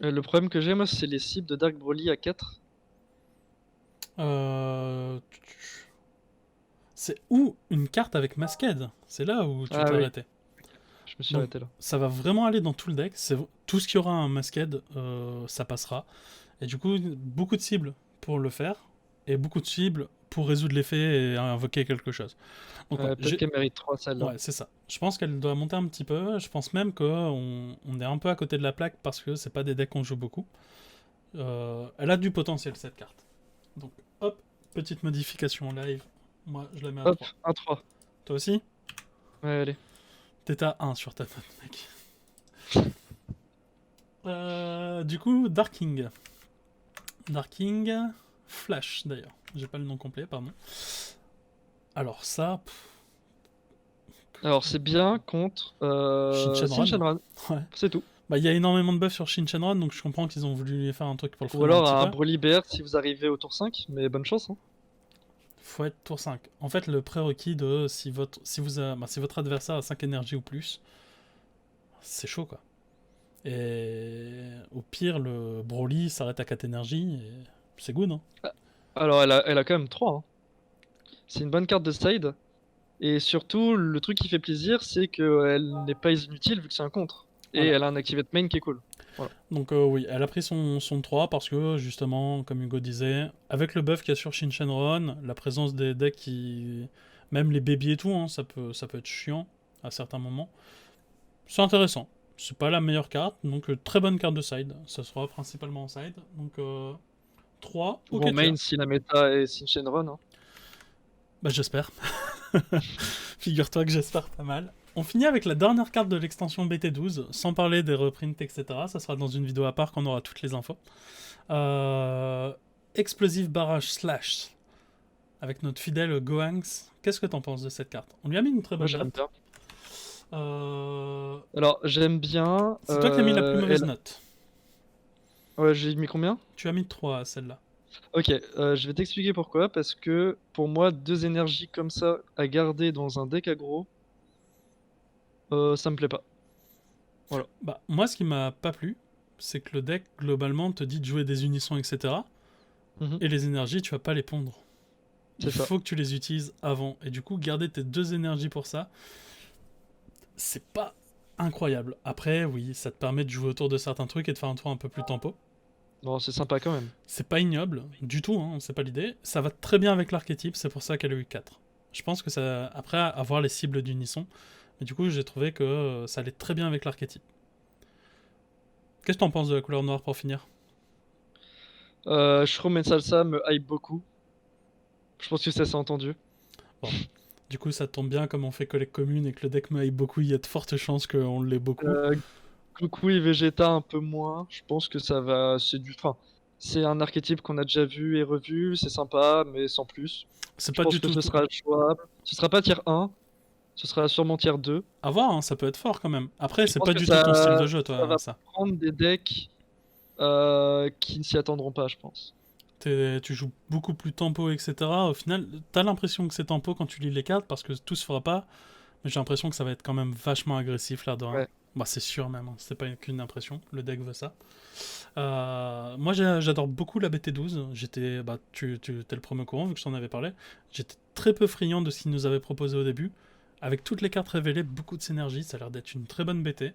Le problème que j'ai, moi, c'est les cibles de Dark Broly à 4. Euh... C'est ou une carte avec Masked. C'est là où tu Ah t'es oui, arrêté. je me suis Donc, arrêté là. ça va vraiment aller dans tout le deck. C'est tout ce qui aura un Masked, ça passera. Et du coup, beaucoup de cibles pour le faire, et beaucoup de cibles pour résoudre l'effet et invoquer quelque chose. Donc ouais, Peut-être qu'elle mérite 3 celle-là. ouais, c'est ça. Je pense qu'elle doit monter un petit peu. Je pense même qu'on est un peu à côté de la plaque parce que c'est pas des decks qu'on joue beaucoup. Elle a du potentiel cette carte. Donc hop, petite modification en live. Moi, je la mets à Hop, 3. 1-3. Toi aussi? Ouais, allez. T'es à 1 sur ta note, mec. Du coup, Darking. Darking Flash, d'ailleurs. J'ai pas le nom complet, pardon. Alors ça... Alors, c'est bien contre Shinchen Shinchen. Ouais. C'est tout. Bah, il y a énormément de buffs sur Shinchen, donc je comprends qu'ils ont voulu faire un truc pour le Ou freiner un alors petit un peu. Broly BR si vous arrivez au tour 5, mais bonne chance. Hein. Faut être tour 5. En fait, le prérequis de si votre adversaire a 5 énergies ou plus, c'est chaud quoi. Et au pire, le Broly s'arrête à 4 énergies et c'est good. Hein. Alors, elle a quand même 3. Hein. C'est une bonne carte de side. Et surtout, le truc qui fait plaisir, c'est qu'elle n'est pas inutile vu que c'est un contre. Et Voilà. elle a un activate main qui est cool. Donc oui, elle a pris son 3 parce que justement, comme Hugo disait, avec le buff qu'il y a sur Shinchen, la présence des decks qui... Même les baby et tout, hein, ça peut être chiant à certains moments. C'est intéressant. C'est pas la meilleure carte, donc très bonne carte de side. Ça sera principalement en side. Donc 3 Ou ok en main tier. si la méta est Shinchen. Hein. Bah j'espère. Figure-toi que j'espère pas mal. On finit avec la dernière carte de l'extension BT12, sans parler des reprints, etc. Ça sera dans une vidéo à part qu'on aura toutes les infos. Explosive Barrage Slash. Avec notre fidèle Gohanks. Qu'est-ce que t'en penses de cette carte? On lui a mis une très Moi bonne j'aime note. bien. Euh, Alors j'aime bien. C'est toi qui as mis la plus mauvaise note. Ouais, j'ai mis combien? Tu as mis 3 à celle-là. Ok, je vais t'expliquer pourquoi. Parce que pour moi, 2 énergies comme ça à garder dans un deck aggro, ça me plaît pas. Voilà. Bah, moi, ce qui m'a pas plu, c'est que le deck, globalement, te dit de jouer des unissons, etc. Mhm. Et les énergies, tu vas pas les pondre. Il C'est ça. faut que tu les utilises avant. Et du coup, garder tes 2 énergies pour ça, c'est pas incroyable. Après, oui, ça te permet de jouer autour de certains trucs et de faire un tour un peu plus tempo. Bon, c'est sympa quand même. C'est pas ignoble, du tout, hein, c'est pas l'idée. Ça va très bien avec l'archétype, c'est pour ça qu'elle a eu 4. Je pense que ça. Après, avoir les cibles d'unisson, mais du coup, j'ai trouvé que ça allait très bien avec l'archétype. Qu'est-ce que t'en penses de la couleur noire pour finir? Shroom et Salsa me hype beaucoup. Je pense que ça s'est entendu. Bon. Du coup, ça tombe bien, comme on fait collègue commune et que le deck me hype beaucoup, il y a de fortes chances qu'on l'ait beaucoup. Goku et Vegeta un peu moins. Je pense que ça va. C'est du. Enfin, C'est un archétype qu'on a déjà vu et revu, c'est sympa, mais sans plus. C'est Je pas pense du que tout. ce sera jouable. Ce sera pas tier 1, ce sera sûrement tier 2. À voir, hein, ça peut être fort quand même. Après, Je c'est pense pas que du tout ton style de jeu, ça toi, va ça. prendre des decks qui ne s'y attendront pas, je pense. Tu joues beaucoup plus tempo, etc. Au final, t'as l'impression que c'est tempo quand tu lis les cartes parce que tout se fera pas. Mais j'ai l'impression que ça va être quand même vachement agressif l'air de rien. Ouais. Bah, c'est sûr même, hein, c'est pas qu'une impression. Le deck veut ça. Moi, j'adore beaucoup la BT12. Bah, tu t'es le premier au courant vu que je t'en avais parlé. J'étais très peu friand de ce qu'ils nous avaient proposé au début. Avec toutes les cartes révélées, beaucoup de synergie. Ça a l'air d'être une très bonne BT.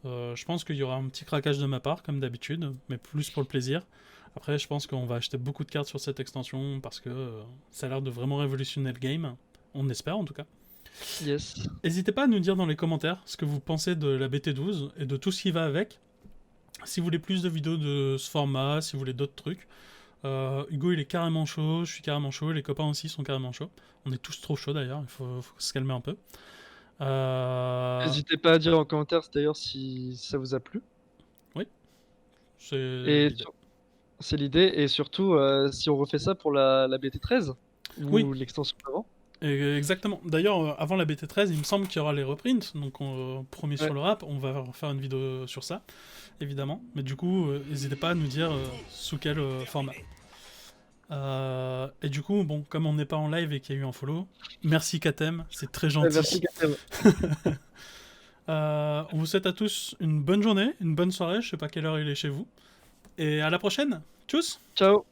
Je pense qu'il y aura un petit craquage de ma part, comme d'habitude, mais plus pour le plaisir. Après, je pense qu'on va acheter beaucoup de cartes sur cette extension parce que ça a l'air de vraiment révolutionner le game. On espère en tout cas. Yes. N'hésitez pas à nous dire dans les commentaires ce que vous pensez de la BT12 et de tout ce qui va avec. Si vous voulez plus de vidéos de ce format, si vous voulez d'autres trucs. Hugo il est carrément chaud, je suis carrément chaud, les copains aussi sont carrément chauds. On est tous trop chauds d'ailleurs, il faut se calmer un peu. N'hésitez pas à dire en commentaire d'ailleurs si ça vous a plu. Oui, c'est Et l'idée. c'est l'idée. Et surtout, si on refait ça pour la BT13 Oui, ou l'extension d'avant. exactement. D'ailleurs, avant la BT13, il me semble qu'il y aura les reprints. Donc, promis sur Ouais. le rap, on va faire une vidéo sur ça, évidemment. Mais du coup, n'hésitez pas à nous dire sous quel format. Et du coup, bon, comme on n'est pas en live et qu'il y a eu un follow, merci Katem, c'est très Merci, gentil. Katem. On vous souhaite à tous une bonne journée, une bonne soirée, je sais pas quelle heure il est chez vous. Et à la prochaine. Tchuss. Ciao.